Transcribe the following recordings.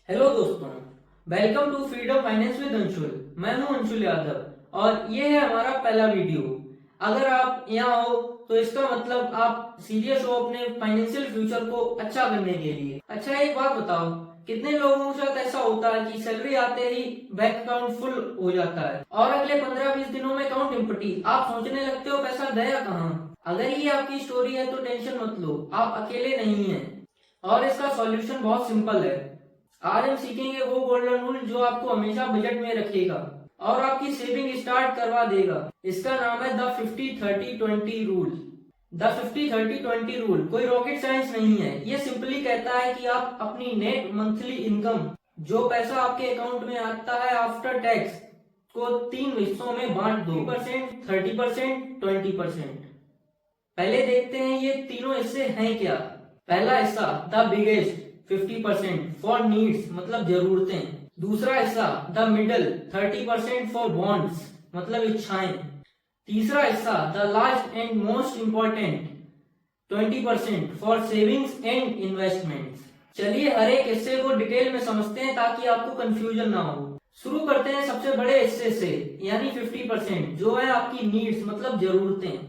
Hello दोस्तों, welcome to Freedom Finance with Anshul. मैं हूं अंशुल यादव और ये है हमारा पहला वीडियो। अगर आप यहाँ हो तो इसका मतलब आप सीरियस हो अपने फाइनेंशियल फ्यूचर को अच्छा करने के लिए। अच्छा, एक बात बताओ, कितने लोगों के साथ ऐसा होता है कि सैलरी आते ही बैंक अकाउंट फुल हो जाता है और अगले 15-20 दिनों में अकाउंट एम्प्टी। आप सोचने लगते हो पैसा गया कहाँ। अगर ये आपकी स्टोरी है तो टेंशन मत लो, आप अकेले नहीं हैं और इसका सॉल्यूशन बहुत सिंपल है। आज हम सीखेंगे वो गोल्डन रूल जो आपको हमेशा बजट में रखेगा और आपकी सेविंग स्टार्ट करवा देगा। इसका नाम है द 50-30-20 रूल। द 50-30-20 रूल कोई रॉकेट साइंस नहीं है। ये सिंपली कहता है कि आप अपनी नेट मंथली इनकम, जो पैसा आपके अकाउंट में आता है आफ्टर टैक्स, को 3 हिस्सों में बांट दो, 30%, 30%, 20%। पहले देखते हैं ये तीनों हिस्से हैं क्या। पहला हिस्सा द बिगेस्ट 50% फॉर नीड्स, मतलब जरूरतें। दूसरा हिस्सा द मिडल 30% फॉर वांट्स, मतलब इच्छाएं। तीसरा हिस्सा the last and most important 20% for savings and investments. चलिए हर एक हिस्से को डिटेल में समझते हैं ताकि आपको कंफ्यूजन ना हो। शुरू करते हैं सबसे बड़े हिस्से से, यानी 50%, जो है आपकी नीड्स, मतलब जरूरतें।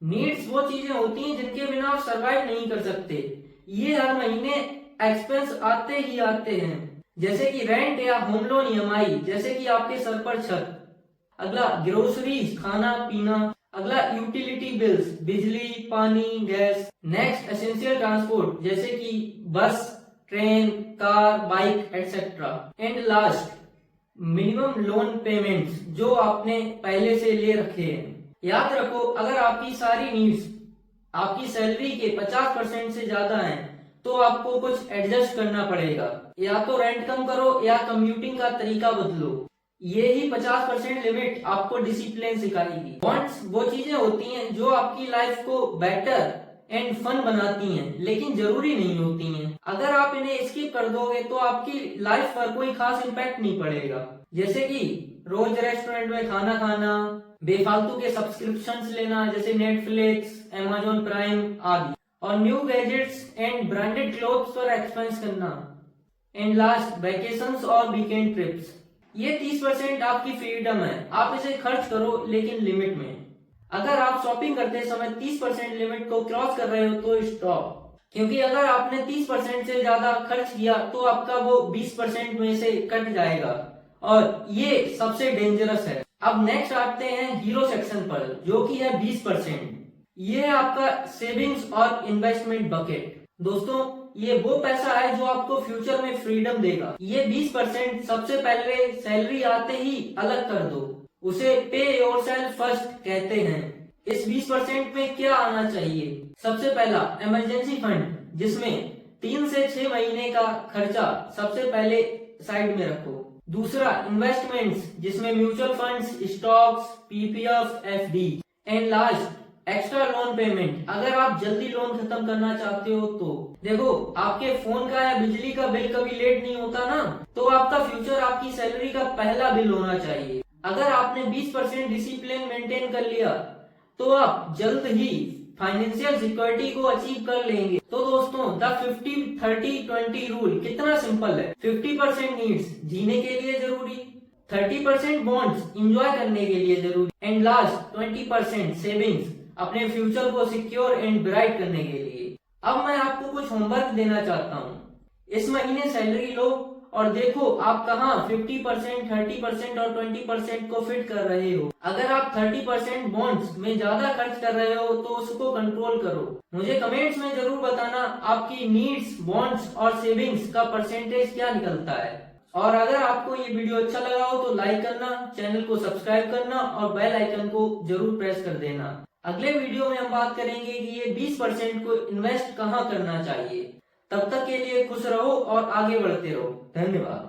नीड्स वो चीजें होती हैं जिनके बिना आप सरवाइव नहीं कर सकते। ये हर महीने एक्सपेंस आते ही आते हैं, जैसे कि रेंट या होम लोन ईएमआई, जैसे कि आपके सर पर छत। अगला ग्रोसरीज, खाना पीना। अगला यूटिलिटी बिल्स, बिजली पानी गैस। नेक्स्ट एसेंशियल ट्रांसपोर्ट, जैसे कि बस, train, car, bike etcetera. And last minimum loan payments, जो आपने पहले से ले रखे हैं। याद रखो, अगर आपकी सारी नीड्स आपकी सैलरी के 50% से ज्यादा हैं तो आपको कुछ एडजस्ट करना पड़ेगा। या तो रेंट कम करो या कम्यूटिंग का तरीका बदलो। ये ही 50% लिमिट आपको डिसिप्लिन सिखाएगी। वांट्स वो चीजें होती हैं जो आपकी लाइफ को बेटर एंड फन बनाती हैं, लेकिन जरूरी नहीं होती हैं। अगर आप इन्हें स्किप कर दोगे तो आपकी लाइफ पर कोई खास इम्पैक्ट नहीं पड़ेगा, जैसे कि रोज रेस्टोरेंट में खाना खाना, बेफालतू के सब्सक्रिप्शंस लेना जैसे नेटफ्लिक्स, अमेजोन प्राइम आदि, और new gadgets and branded clothes पर एक्सपेंस करना। एंड लास्ट वैकेशंस और वीकेंड ट्रिप्स। ये 30% आपकी फ्रीडम है, आप इसे खर्च करो लेकिन लिमिट में। अगर आप शॉपिंग करते समय 30% लिमिट को क्रॉस कर रहे हो तो स्टॉप, क्योंकि अगर आपने 30% से ज्यादा खर्च किया तो आपका वो 20% में से कट जाएगा और ये सबसे डेंजरस है। अब नेक्स्ट आते हैं हीरो सेक्शन पर, जो कि है 20%। ये है आपका सेविंग्स और इन्वेस्टमेंट बकेट। दोस्तों, ये वो पैसा है जो आपको फ्यूचर में फ्रीडम देगा। ये 20% सबसे पहले सैलरी आते ही अलग कर दो, उसे पे योरसेल्फ फर्स्ट कहते हैं। इस 20% में क्या आना चाहिए? सबसे पहला इमरजेंसी फंड, जिसमें 3 से 6 महीने का खर्चा सबसे पहले साइड में रखो। दूसरा इन्वेस्टमेंट्स, जिसमें mutual funds, stocks, PPF, FD. And last extra loan payment, अगर आप जल्दी लोन खत्म करना चाहते हो तो। देखो, आपके फोन का या बिजली का बिल कभी लेट नहीं होता ना, तो आपका फ्यूचर आपकी सैलरी का पहला बिल होना चाहिए। अगर आपने 20% डिसिप्लिन मेंटेन कर लिया तो आप जल्द ही फाइनेंशियल सिक्योरिटी को अचीव कर लेंगे। तो दोस्तों, द 50-30-20 रूल कितना सिंपल है। 50% नीड्स, जीने के लिए जरूरी, 30% बॉन्ड्स, एंजॉय करने के लिए जरूरी, एंड लास्ट 20% सेविंग्स, अपने फ्यूचर को सिक्योर एंड ब्राइट करने के लिए। अब मैं आपको कुछ होमवर्क देना चाहता हूँ। इस महीने सैलरी लो और देखो आप कहाँ 50%, 30% और 20% को फिट कर रहे हो। अगर आप 30% बॉन्ड्स में ज्यादा खर्च कर रहे हो तो उसको कंट्रोल करो। मुझे कमेंट्स में जरूर बताना आपकी नीड्स, बॉन्ड्स और सेविंग्स का परसेंटेज क्या निकलता है। और अगर आपको ये वीडियो अच्छा लगा हो तो लाइक करना, चैनल को सब्सक्राइब करना और बेल आइकन को जरूर प्रेस कर देना। अगले वीडियो में हम बात करेंगे कि ये 20% को इन्वेस्ट कहाँ करना चाहिए। तब तक के लिए खुश रहो और आगे बढ़ते रहो। धन्यवाद।